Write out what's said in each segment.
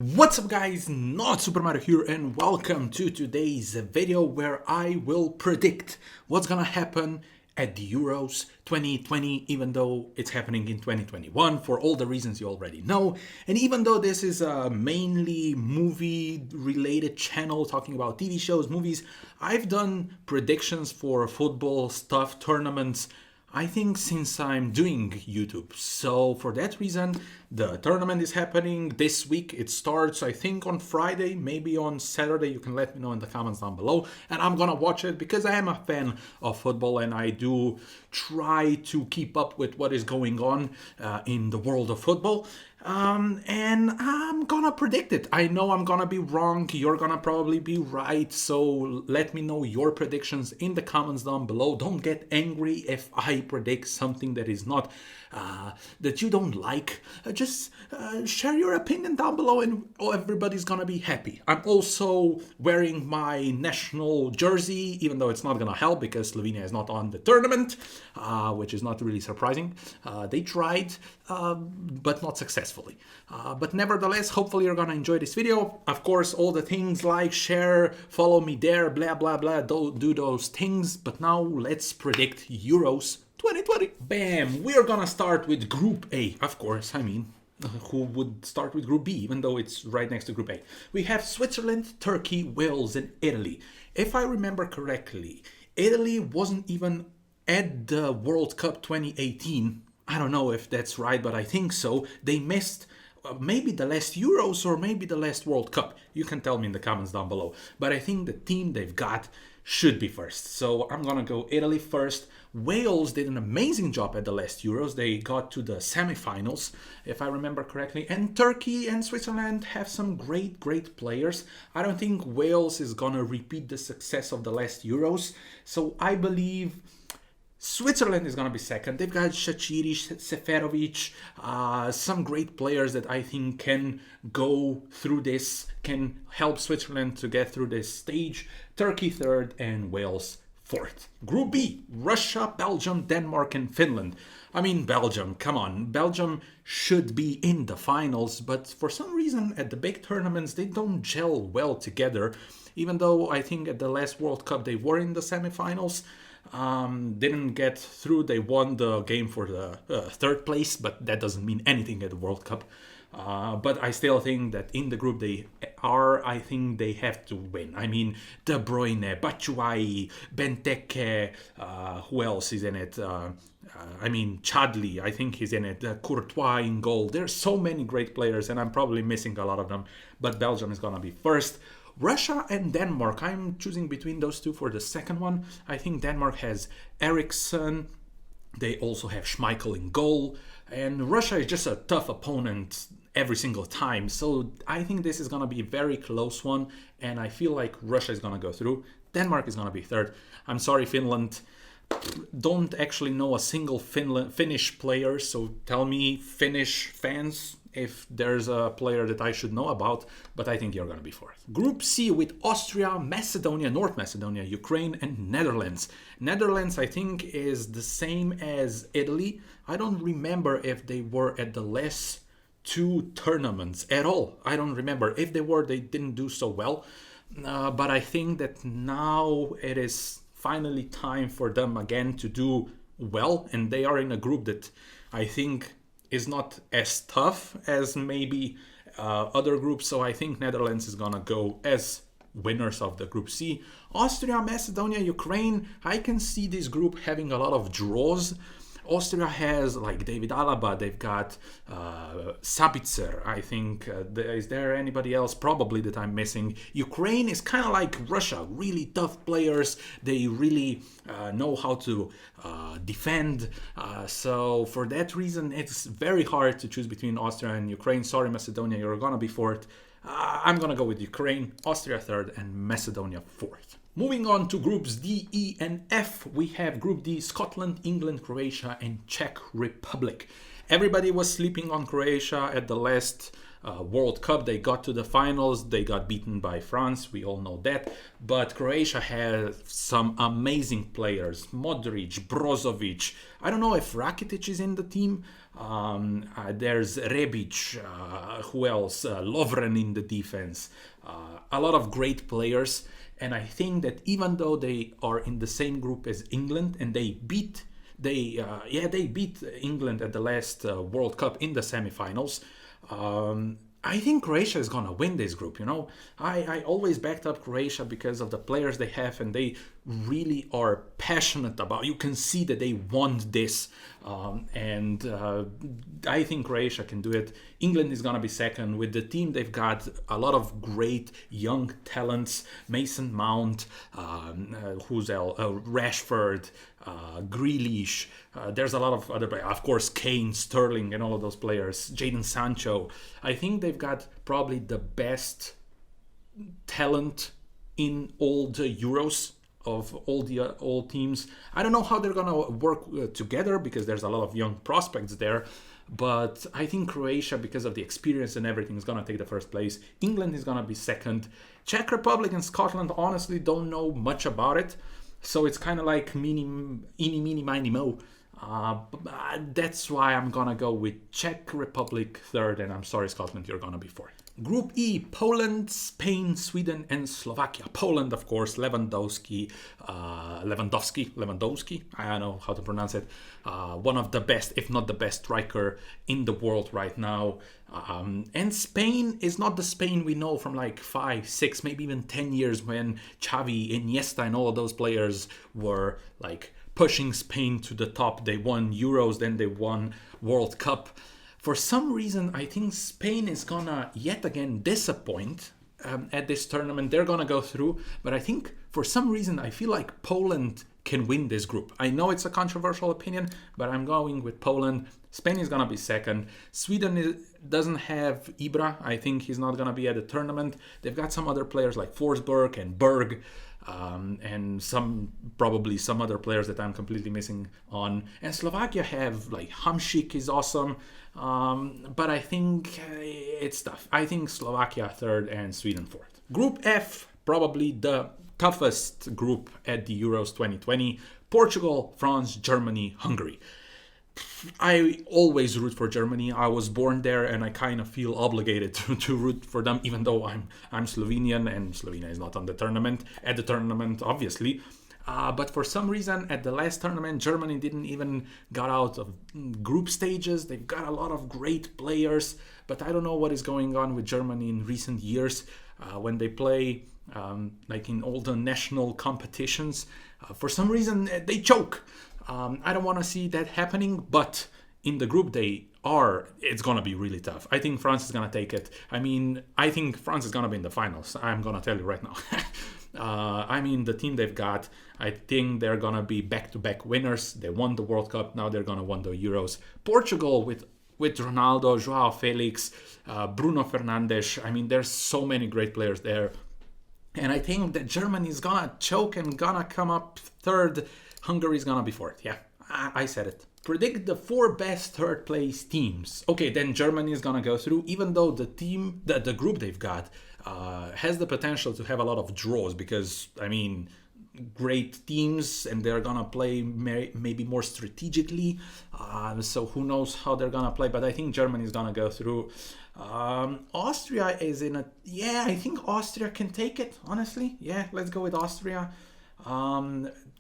What's up guys, not Super Mario here and welcome to today's video where I will predict what's gonna happen at the Euros 2020, even though it's happening in 2021 for all the reasons you already know. And even though this is a mainly movie related channel talking about TV shows, movies, I've done predictions for football stuff, tournaments, I think since I'm doing YouTube. So for that reason, the tournament is happening this week. It starts, I think, on Friday, maybe on Saturday. You can let me know in the comments down below. And I'm gonna watch it because I am a fan of football and I do try to keep up with what is going on in the world of football. And I'm gonna predict it. I know I'm gonna be wrong. You're gonna probably be right. So let me know your predictions in the comments down below. Don't get angry if I predict something that is not that you don't like. Just share your opinion down below, and everybody's gonna be happy. I'm also wearing my national jersey, even though it's not gonna help because Slovenia is not on the tournament, which is not really surprising. They tried, but not successfully. But nevertheless, hopefully you're gonna enjoy this video. Of course, all the things like share, follow me there, blah blah blah, do those things. But now let's predict Euros 2020. Bam! We're gonna start with Group A. Of course, who would start with Group B, even though it's right next to Group A? We have Switzerland, Turkey, Wales, and Italy. If I remember correctly, Italy wasn't even at the World Cup 2018. I don't know if that's right, but I think so. They missed maybe the last Euros or maybe the last World Cup. You can tell me in the comments down below. But I think the team they've got should be first. So I'm gonna go Italy first. Wales did an amazing job at the last Euros. They got to the semifinals, if I remember correctly. And Turkey and Switzerland have some great players. I don't think Wales is gonna repeat the success of the last Euros. So I believe Switzerland is going to be second. They've got Shaqiri, Seferovic, some great players that I think can go through this, can help Switzerland to get through this stage. Turkey third and Wales fourth. Group B, Russia, Belgium, Denmark, and Finland. I mean, Belgium, come on. Belgium should be in the finals, but for some reason at the big tournaments, they don't gel well together. Even though I think at the last World Cup they were in the semifinals. Didn't get through. They won the game for the third place, but that doesn't mean anything at the World Cup. But I still think that in the group they are, I think they have to win. I mean, De Bruyne, Batshuayi, Benteke, who else is in it? Chadli, I think he's in it. Courtois in goal. There's so many great players, and I'm probably missing a lot of them. But Belgium is gonna be first. Russia and Denmark. I'm choosing between those two for the second one. I think Denmark has Eriksson. They also have Schmeichel in goal. And Russia is just a tough opponent every single time. So I think this is going to be a very close one. And I feel like Russia is going to go through. Denmark is going to be third. I'm sorry, Finland. Don't actually know a single Finnish player. So tell me, Finnish fans, if there's a player that I should know about, but I think you're going to be fourth. Group C with Austria, Macedonia, North Macedonia, Ukraine, and Netherlands. Netherlands, I think, is the same as Italy. I don't remember if they were at the last two tournaments at all. I don't remember. If they were, they didn't do so well. But I think that now it is finally time for them again to do well, and they are in a group that I think is not as tough as maybe other groups. So I think Netherlands is gonna go as winners of the Group C. Austria, Macedonia, Ukraine. I can see this group having a lot of draws. Austria has like David Alaba, they've got Sabitzer, I think. Is there anybody else probably that I'm missing? Ukraine is kind of like Russia, really tough players. They really know how to defend. So for that reason, it's very hard to choose between Austria and Ukraine. Sorry, Macedonia, you're going to be fourth. I'm going to go with Ukraine, Austria third, and Macedonia fourth. Moving on to groups D, E, and F, we have Group D, Scotland, England, Croatia, and Czech Republic. Everybody was sleeping on Croatia at the last World Cup. They got to the finals. They got beaten by France. We all know that. But Croatia has some amazing players. Modric, Brozovic. I don't know if Rakitic is in the team. There's Rebic. Who else? Lovren in the defense. A lot of great players. And I think that even though they are in the same group as England and they beat England at the last World Cup in the semifinals. I think Croatia is gonna win this group. I always backed up Croatia because of the players they have, and they really are passionate about. You can see that they want this, and I think Croatia can do it. England is gonna be second with the team. They've got a lot of great young talents: Mason Mount, Rashford, Grealish. There's a lot of other players, of course, Kane, Sterling, and all of those players. Jadon Sancho. I think they've got probably the best talent in all the Euros of all teams. I don't know how they're gonna work together because there's a lot of young prospects there. But I think Croatia, because of the experience and everything, is going to take the first place. England is going to be second. Czech Republic and Scotland, honestly, don't know much about it. So it's kind of like eeny, meeny, miny, mo. That's why I'm going to go with Czech Republic third. And I'm sorry, Scotland, you're going to be fourth. Group E, Poland, Spain, Sweden, and Slovakia. Poland, of course, Lewandowski, I don't know how to pronounce it. One of the best, if not the best striker in the world right now. And Spain is not the Spain we know from like 5, 6, maybe even 10 years when Xavi, Iniesta, and all of those players were like pushing Spain to the top. They won Euros, then they won World Cup. For some reason, I think Spain is gonna yet again disappoint at this tournament. They're gonna go through, but I think for some reason I feel like Poland can win this group. I know it's a controversial opinion, but I'm going with Poland. Spain is gonna be second. Sweden doesn't have Ibra. I think he's not gonna be at the tournament. They've got some other players like Forsberg and Berg. And probably some other players that I'm completely missing on. And Slovakia have like Hamšík is awesome, but I think it's tough. I think Slovakia third and Sweden fourth. Group F, probably the toughest group at the Euros 2020. Portugal, France, Germany, Hungary. I always root for Germany. I was born there, and I kind of feel obligated to root for them, even though I'm Slovenian, and Slovenia is not on the tournament. At the tournament, obviously. But for some reason, at the last tournament, Germany didn't even got out of group stages. They've got a lot of great players, but I don't know what is going on with Germany in recent years when they play like in all the national competitions. For some reason, they choke. I don't want to see that happening, but in the group it's going to be really tough. I think France is going to take it. I think France is going to be in the finals. I'm going to tell you right now. The team they've got, I think they're going to be back-to-back winners. They won the World Cup. Now they're going to win the Euros. Portugal with Ronaldo, Joao Felix, Bruno Fernandes. There's so many great players there. And I think that Germany is going to choke and going to come up third. Hungary is gonna be fourth. Yeah, I said it. Predict the 4 best third place teams. Okay, then Germany is gonna go through, even though the group they've got has the potential to have a lot of draws because, great teams and they're gonna play maybe more strategically. So who knows how they're gonna play, but I think Germany is gonna go through. Austria is I think Austria can take it, honestly. Yeah, let's go with Austria.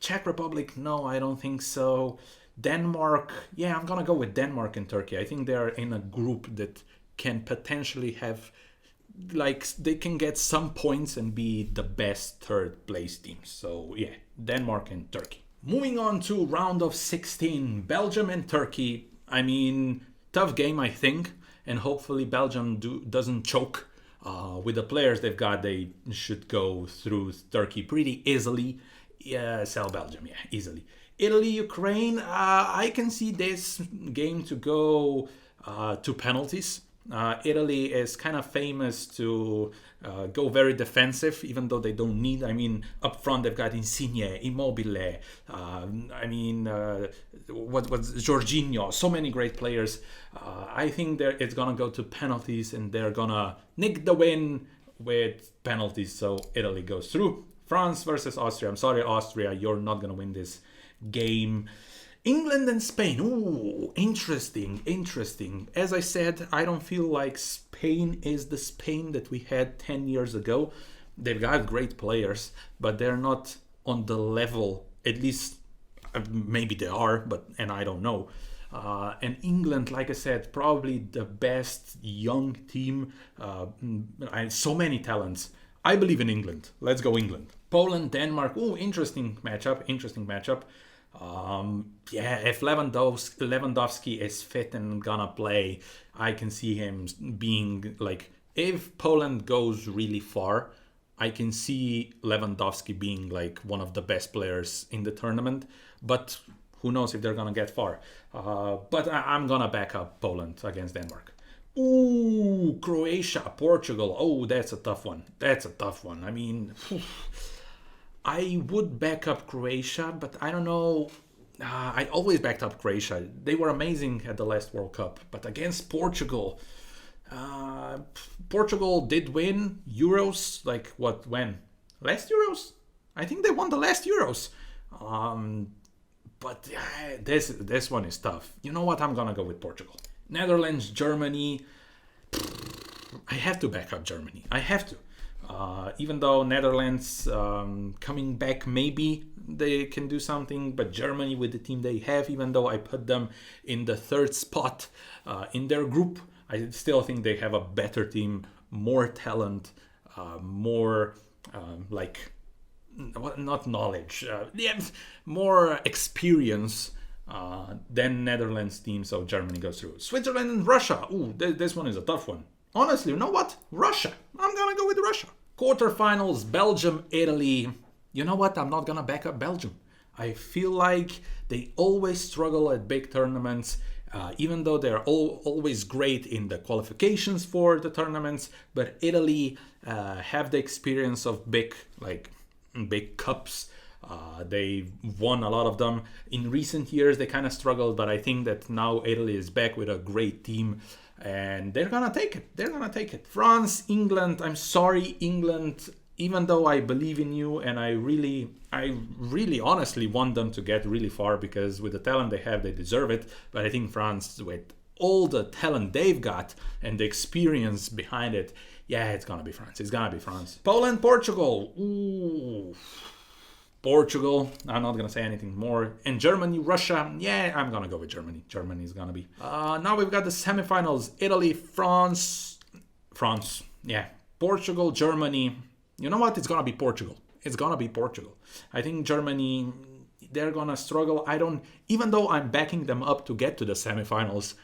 Czech Republic, no, I don't think so. Denmark, I'm gonna go with Denmark and Turkey. I think they're in a group that can potentially have, they can get some points and be the best third place teams. So Denmark and Turkey. Moving on to round of 16, Belgium and Turkey. Tough game, I think, and hopefully Belgium doesn't choke. With the players they've got, they should go through Turkey pretty easily. Belgium, easily. Italy, Ukraine, I can see this game to go to penalties. Italy is kind of famous to go very defensive, even though they don't need. I mean, up front they've got Insigne, Immobile. What's Jorginho? So many great players. I think it's gonna go to penalties, and they're gonna nick the win with penalties. So Italy goes through. France versus Austria. I'm sorry, Austria, you're not gonna win this game. England and Spain. Ooh, interesting, interesting. As I said, I don't feel like Spain is the Spain that we had 10 years ago. They've got great players, but they're not on the level, at least maybe they are, and I don't know. And England, like I said, probably the best young team. So many talents. I believe in England. Let's go England. Poland, Denmark. Ooh, interesting matchup. Interesting matchup. If Lewandowski is fit and gonna play, I can see him being like, if Poland goes really far, I can see Lewandowski being like one of the best players in the tournament, but who knows if they're gonna get far. But I'm gonna back up Poland against Denmark. Ooh, Croatia, Portugal. Oh, that's a tough one. That's a tough one. I mean, I would back up Croatia, but I don't know. I always backed up Croatia. They were amazing at the last World Cup, but against Portugal, Portugal did win Euros. Like what? When? Last Euros? I think they won the last Euros. But this one is tough. You know what? I'm gonna go with Portugal. Netherlands, Germany. I have to back up Germany. I have to. Even though Netherlands coming back, maybe they can do something, but Germany with the team they have, even though I put them in the third spot in their group, I still think they have a better team, more talent, more not knowledge, more experience than Netherlands team. So Germany goes through. Switzerland and Russia. Ooh, this one is a tough one. Honestly, you know what? Russia. I'm gonna go with Russia. Quarterfinals, Belgium, Italy. You know what? I'm not gonna back up Belgium. I feel like they always struggle at big tournaments, even though they're always great in the qualifications for the tournaments. But Italy have the experience of big cups. They won a lot of them. In recent years, they kind of struggled, but I think that now Italy is back with a great team. And they're gonna take it. They're gonna take it. France, England. I'm sorry, England. Even though I believe in you, and I really honestly want them to get really far, because with the talent they have, they deserve it. But I think France, with all the talent they've got and the experience behind it, it's gonna be France. It's gonna be France. Poland, Portugal. Ooh. Portugal, I'm not gonna say anything more. And Germany, Russia, I'm gonna go with Germany. Germany is gonna be. Now we've got the semifinals: Italy, France, Portugal, Germany. You know what? It's gonna be Portugal. It's gonna be Portugal. I think Germany, they're gonna struggle. Even though I'm backing them up to get to the semifinals,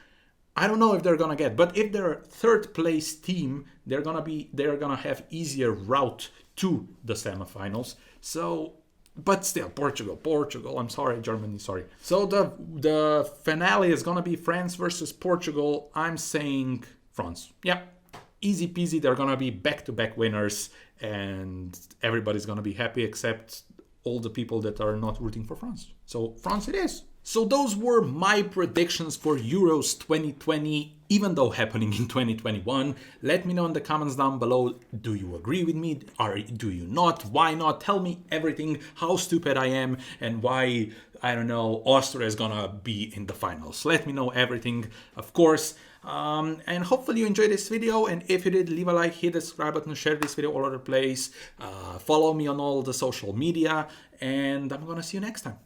I don't know if they're gonna get. But if they're a third place team, they're gonna have easier route to the semifinals. So. But still, Portugal. I'm sorry, Germany, sorry. So the finale is going to be France versus Portugal. I'm saying France. Easy peasy. They're going to be back-to-back winners, and everybody's going to be happy except all the people that are not rooting for France. So France it is. So those were my predictions for Euros 2020, even though happening in 2021. Let me know in the comments down below. Do you agree with me? Do you not? Why not? Tell me everything, how stupid I am, and why, I don't know, Austria is gonna be in the finals. Let me know everything, of course. And hopefully you enjoyed this video, and if you did, leave a like, hit the subscribe button, share this video all over the place, follow me on all the social media, and I'm gonna see you next time.